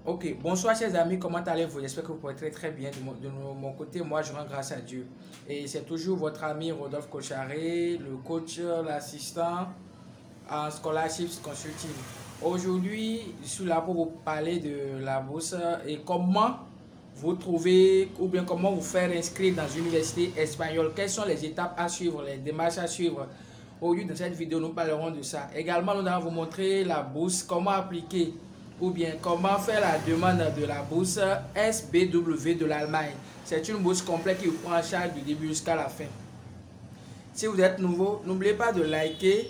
Ok, bonsoir chers amis, comment allez-vous? J'espère que vous pourrez très bien de mon côté. Moi, je rends grâce à Dieu. Et c'est toujours votre ami Rodolphe Cocharé, le coach, l'assistant en Scholarships Consulting. Aujourd'hui, je suis là pour vous parler de la bourse et comment vous trouver ou bien comment vous faire inscrire dans une université espagnole. Quelles sont les étapes à suivre, les démarches à suivre. Aujourd'hui, dans cette vidéo, nous parlerons de ça. Également, nous allons vous montrer la bourse, comment appliquer ou bien comment faire la demande de la bourse SBW de l'Allemagne. C'est une bourse complète qui vous prend en charge du début jusqu'à la fin. Si vous êtes nouveau, n'oubliez pas de liker,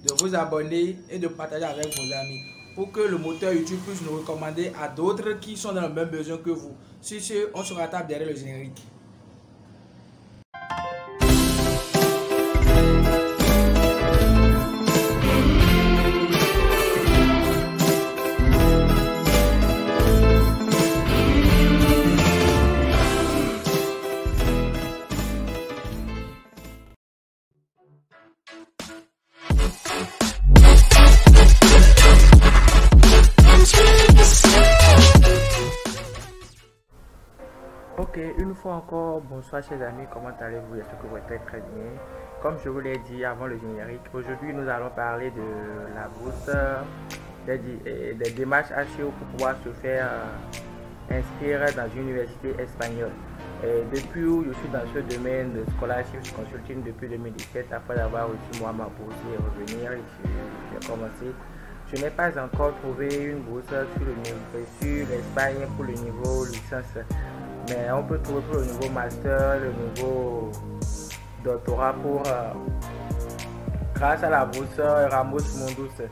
de vous abonner et de partager avec vos amis pour que le moteur YouTube puisse nous recommander à d'autres qui sont dans le même besoin que vous. Sur ce, on se rattrape derrière le générique. Ok, une fois encore, bonsoir chers amis, comment allez-vous? J'espère que vous êtes très bien. Comme je vous l'ai dit avant le générique, aujourd'hui nous allons parler de la bourse, des démarches à suivre pour pouvoir se faire inscrire dans une université espagnole. Et depuis où je suis dans ce domaine de Scholarships Consulting depuis 2017, après avoir reçu moi ma bourse et revenir ici, j'ai commencé. Je n'ai pas encore trouvé une bourse sur l'Espagne pour le niveau licence. Mais on peut trouver pour le niveau master, le niveau doctorat grâce à la bourse Ramos Mundus.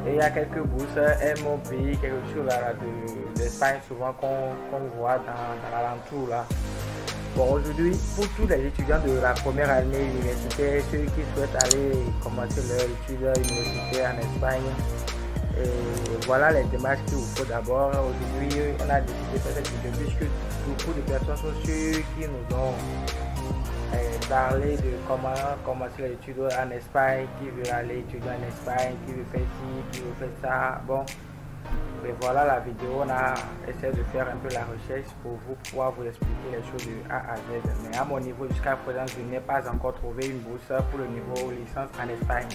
Et il y a quelques bourses MOP, quelque chose d'Espagne souvent qu'on voit dans l'alentour là. Bon, aujourd'hui, pour tous les étudiants de la première année universitaire, ceux qui souhaitent aller commencer leur études universitaires en Espagne, et voilà les démarches qu'il vous faut d'abord. Aujourd'hui, on a décidé de faire cette vidéo puisque beaucoup de personnes sont ceux qui nous ont parlé de comment commencer les études en Espagne, qui veut aller étudier en Espagne, qui veut faire ci, qui veut faire ça. Bon, et voilà la vidéo, on a essayé de faire un peu la recherche pour vous pouvoir vous expliquer les choses de A à Z. Mais à mon niveau, jusqu'à présent, je n'ai pas encore trouvé une bourse pour le niveau licence en Espagne.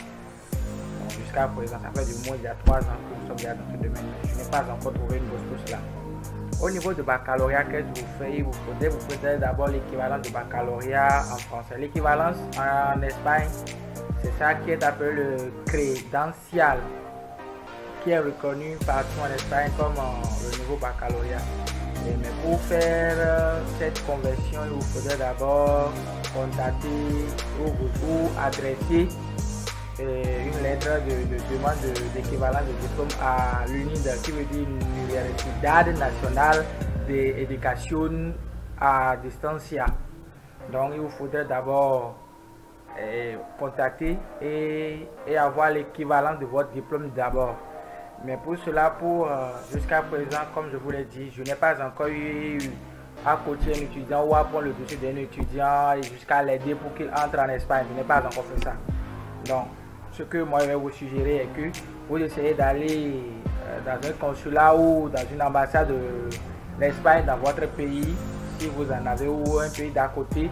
Jusqu'à présent, ça fait du moins il y a 3 ans que nous sommes déjà dans ce domaine, mais je n'ai pas encore trouvé une bourse pour cela. Au niveau de baccalauréat, qu'est-ce que vous faites? Vous faisiez d'abord l'équivalent de baccalauréat en français. L'équivalence en Espagne, c'est ça qui est appelé le crédential, qui est reconnu partout en Espagne comme le niveau baccalauréat. Mais pour faire cette conversion, il vous faudrait d'abord contacter ou adresser une lettre de demande d'équivalent de diplôme à l'UNID, qui veut dire Universidad Nacional de Educación a Distancia. Donc il vous faudrait d'abord contacter et avoir l'équivalent de votre diplôme d'abord. Mais pour cela, jusqu'à présent, comme je vous l'ai dit, je n'ai pas encore eu à coacher un étudiant ou à prendre le dossier d'un étudiant et jusqu'à l'aider pour qu'il entre en Espagne. Je n'ai pas encore fait ça. Donc, ce que moi je vais vous suggérer est que vous essayez d'aller dans un consulat ou dans une ambassade de l'Espagne dans votre pays, si vous en avez, ou un pays d'à côté.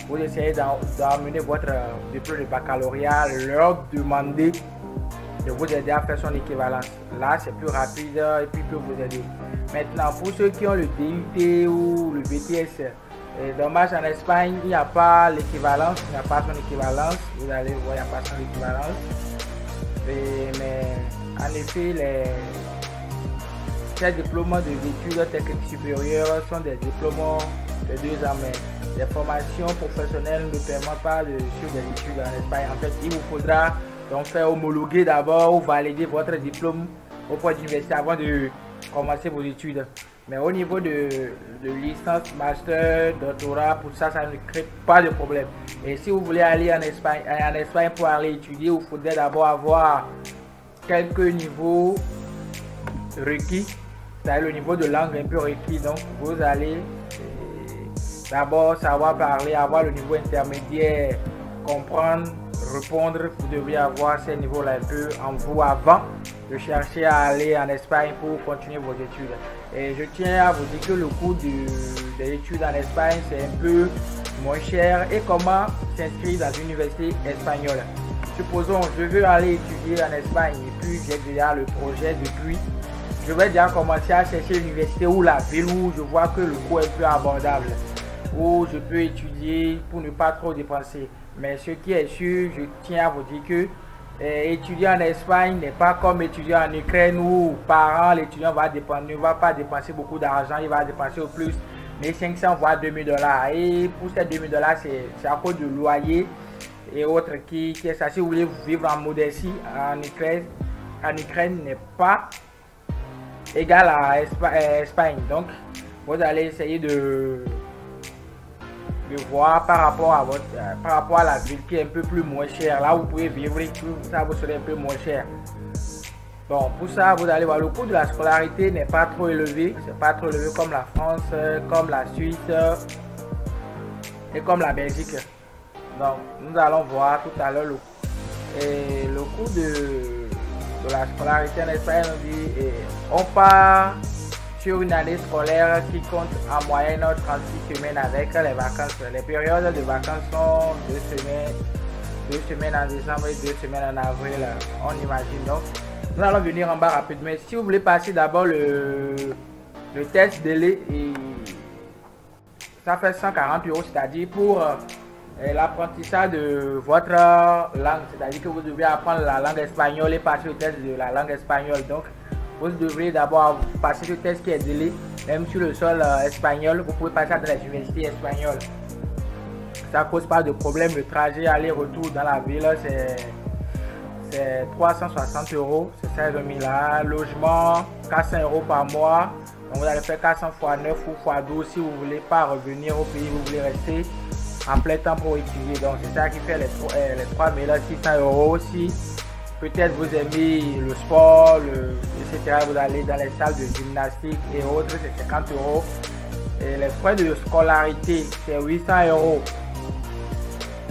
Vous essayez d'amener votre diplôme de baccalauréat, leur demander de vous aider à faire son équivalence. Là, c'est plus rapide et puis peut vous aider. Maintenant, pour ceux qui ont le DUT ou le BTS, dommage, en Espagne, il n'y a pas l'équivalence, il n'y a pas son équivalence. Vous allez voir, il n'y a pas son équivalence. Mais en effet, ces diplômes d'études techniques supérieures sont des diplômes de 2 ans. Mais les formations professionnelles ne permettent pas de suivre des études en Espagne. En fait, il vous faudra donc faire homologuer d'abord ou valider votre diplôme auprès de l'université avant de commencer vos études. Mais au niveau de licence, master, doctorat, pour ça, ça ne crée pas de problème. Et si vous voulez aller en Espagne pour aller étudier, il faudrait d'abord avoir quelques niveaux requis, c'est-à-dire le niveau de langue un peu requis. Donc, vous allez d'abord savoir parler, avoir le niveau intermédiaire, comprendre, répondre. Vous devriez avoir ces niveaux-là un peu en vous avant de chercher à aller en Espagne pour continuer vos études. Et je tiens à vous dire que le coût des études en Espagne, c'est un peu moins cher. Et comment s'inscrire dans une université espagnole? Supposons, je veux aller étudier en Espagne et puis j'ai déjà le projet depuis. Je vais déjà commencer à chercher l'université ou la ville où je vois que le coût est plus abordable, où je peux étudier pour ne pas trop dépenser. Mais ce qui est sûr, je tiens à vous dire que étudier en Espagne n'est pas comme étudier en Ukraine où par an l'étudiant ne va pas dépenser beaucoup d'argent, il va dépenser au plus 1500 voire 2000 dollars. Et pour ces 2000 dollars, c'est à cause du loyer et autres qui est ça. Si vous voulez vivre en modestie en Ukraine n'est pas égal à Espagne. Donc vous allez essayer de voir par rapport à la ville qui est un peu plus moins chère. Là vous pouvez vivre et tout ça vous serez un peu moins cher. Bon, pour ça vous allez voir le coût de la scolarité n'est pas trop élevé. C'est pas trop élevé comme la France, comme la Suisse et comme la Belgique. Donc nous allons voir tout à l'heure le coût de la scolarité en Espagne. On part sur une année scolaire qui compte en moyenne 36 semaines avec les vacances. Les périodes de vacances sont 2 semaines en décembre et 2 semaines en avril, on imagine. Donc nous allons venir en bas rapidement. Si vous voulez passer d'abord le test délai, ça fait 140 €, c'est-à-dire pour l'apprentissage de votre langue, c'est-à-dire que vous devez apprendre la langue espagnole et passer le test de la langue espagnole. Donc vous devrez d'abord passer le test qui est délai, même sur le sol espagnol. Vous pouvez passer dans les universités espagnoles. Ça ne cause pas de problème. Le trajet aller-retour dans la ville, c'est 360 €, c'est 16 000 là. Logement, 400 € par mois. Donc vous allez faire 400 x 9 ou x 12 si vous ne voulez pas revenir au pays, vous voulez rester en plein temps pour étudier. Donc c'est ça qui fait les 3600 € aussi. Peut-être vous aimez le sport, etc. Vous allez dans les salles de gymnastique et autres, c'est 50 €. Et les frais de scolarité, c'est 800 €.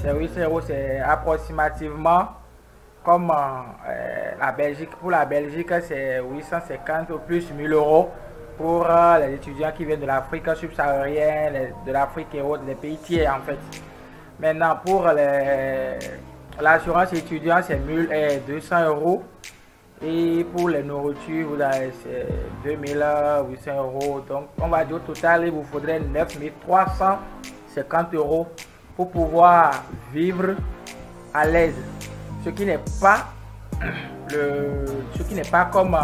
C'est 800 €, c'est approximativement comme la Belgique. Pour la Belgique, c'est 850 ou plus 1000 € pour les étudiants qui viennent de l'Afrique subsaharienne, de l'Afrique et autres, des pays tiers en fait. Maintenant, pour l'assurance étudiant, c'est 200 €. Et pour les nourritures, vous avez 2800 €. Donc, on va dire au total, il vous faudrait 9350 € pour pouvoir vivre à l'aise. Ce qui n'est pas comme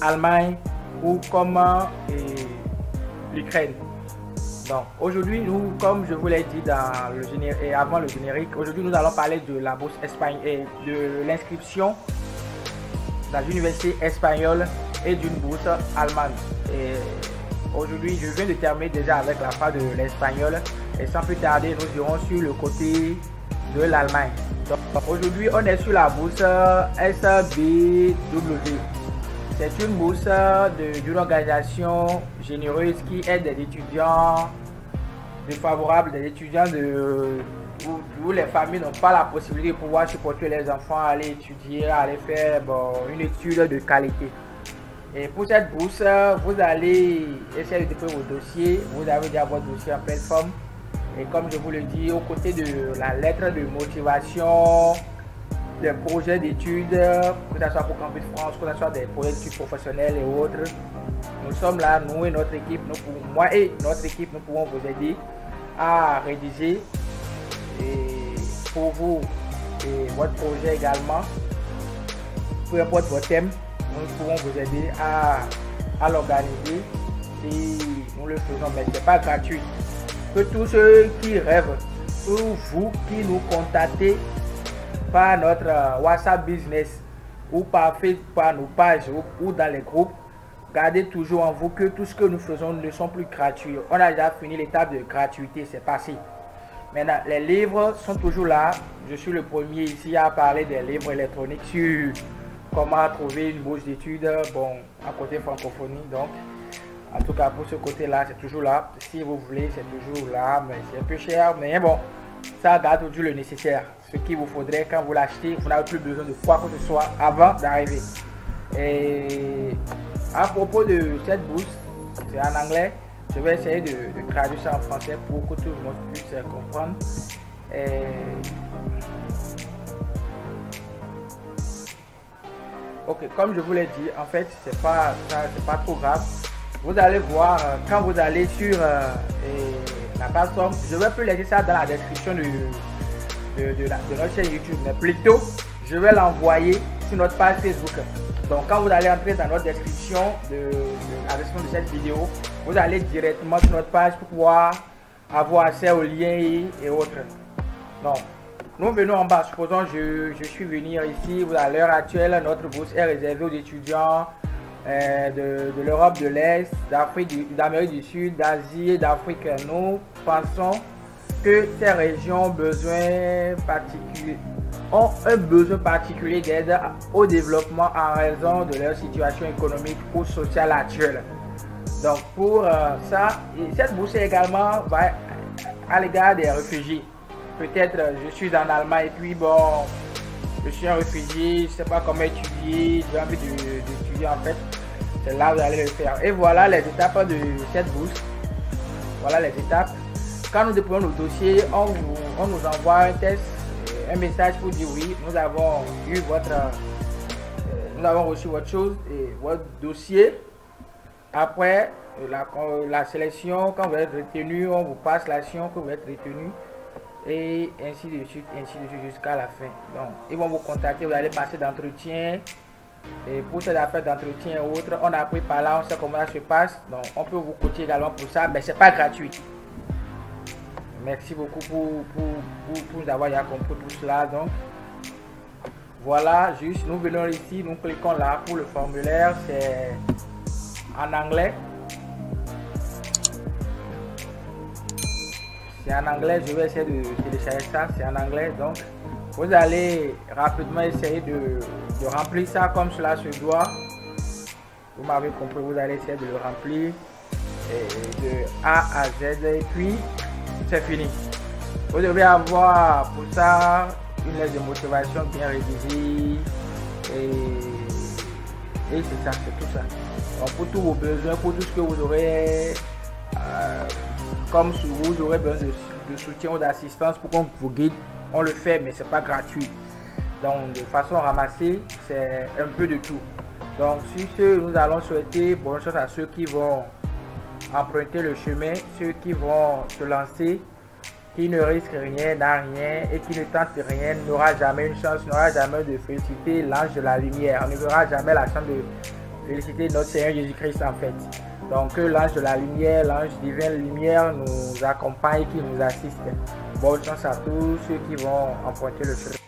Allemagne ou comme l'Ukraine. Donc aujourd'hui, nous, comme je vous l'ai dit dans le générique et avant le générique, aujourd'hui nous allons parler de la bourse espagnole et de l'inscription dans l'université espagnole et d'une bourse allemande. Et aujourd'hui, je viens de terminer déjà avec la phase de l'espagnol et sans plus tarder, nous irons sur le côté de l'Allemagne. Donc aujourd'hui, on est sur la bourse SBW. C'est une bourse d'une organisation généreuse qui aide des étudiants défavorables, des étudiants où les familles n'ont pas la possibilité de pouvoir supporter les enfants à aller étudier, à aller faire une étude de qualité. Et pour cette bourse, vous allez essayer de déposer vos dossiers. Vous avez déjà votre dossier en pleine forme. Et comme je vous le dis, aux côtés de la lettre de motivation, des projets d'études, que ce soit pour Campus France, que ce soit des projets d'études professionnelles et autres. Nous sommes là, nous et notre équipe, moi et notre équipe, nous pouvons vous aider à rédiger et pour vous et votre projet également. Peu importe votre thème, nous pouvons vous aider à l'organiser et nous le faisons, mais ce n'est pas gratuit. Que tous ceux qui rêvent, pour vous qui nous contactez par notre WhatsApp Business ou par Facebook, par nos pages ou dans les groupes, gardez toujours en vous que tout ce que nous faisons ne sont plus gratuits. On a déjà fini l'étape de gratuité, c'est passé. Maintenant, les livres sont toujours là. Je suis le premier ici à parler des livres électroniques sur comment trouver une bourse d'études, bon, à côté francophonie. Donc, en tout cas, pour ce côté-là, c'est toujours là. Si vous voulez, c'est toujours là, mais c'est un peu cher. Mais bon, ça garde toujours le nécessaire. ce qu'il vous faudrait quand vous l'achetez. Vous n'avez plus besoin de quoi que ce soit avant d'arriver. Et à propos de cette bourse, c'est en anglais. Je vais essayer de traduire ça en français pour que tout le monde puisse comprendre. Ok, comme je vous l'ai dit, en fait, c'est pas trop grave. Vous allez voir quand vous allez sur la plateforme. Je vais plus laisser ça dans la description de notre chaîne YouTube, mais plutôt je vais l'envoyer sur notre page Facebook. Donc quand vous allez entrer dans notre description de la description de cette vidéo, vous allez directement sur notre page pour pouvoir avoir accès aux liens et autres. Donc nous venons en bas. Supposons je suis venu ici. À l'heure actuelle, notre bourse est réservée aux étudiants de l'Europe de l'Est, d'Afrique, d'Amérique du Sud, d'Asie et d'Afrique. Nous pensons que ces régions ont un besoin particulier d'aide au développement en raison de leur situation économique ou sociale actuelle. Donc pour ça, cette bourse également va à l'égard des réfugiés. Peut-être je suis en Allemagne et puis bon, je suis un réfugié, je ne sais pas comment étudier, j'ai envie d'étudier en fait. C'est là où vous allez le faire. Et voilà les étapes de cette bourse. Voilà les étapes. Quand nous déployons nos dossiers, on nous envoie un test, un message pour dire oui, nous avons reçu votre chose et votre dossier. Après la sélection, quand vous êtes retenu, on vous passe l'action que vous êtes retenu. Et ainsi de suite jusqu'à la fin. Donc ils vont vous contacter, vous allez passer d'entretien. Et pour cette affaire d'entretien et autres, on a appris par là, on sait comment ça se passe. Donc on peut vous coacher également pour ça, mais c'est pas gratuit. Merci beaucoup pour nous avoir compris tout cela. Donc voilà, juste nous venons ici, nous cliquons là pour le formulaire, c'est en anglais. C'est en anglais, je vais essayer de télécharger ça, c'est en anglais. Donc vous allez rapidement essayer de remplir ça comme cela se doit. Vous m'avez compris, vous allez essayer de le remplir de A à Z et puis c'est fini. Vous devez avoir pour ça une lettre de motivation bien rédigée et c'est ça, c'est tout ça. Donc pour tous vos besoins, pour tout ce que vous aurez comme si vous aurez besoin de soutien ou d'assistance pour qu'on vous guide, on le fait, mais c'est pas gratuit. Donc de façon ramassée, c'est un peu de tout. Donc sur ce, nous allons souhaiter bonne chance à ceux qui vont emprunter le chemin, ceux qui vont se lancer, qui ne risquent rien à rien et qui ne tentent rien, n'aura jamais une chance, n'aura jamais de féliciter l'ange de la lumière. On ne verra jamais la chance de féliciter notre Seigneur Jésus-Christ en fait. Donc que l'ange de la lumière, l'ange divin lumière nous accompagne, qui nous assiste. Bonne chance à tous ceux qui vont emprunter le chemin.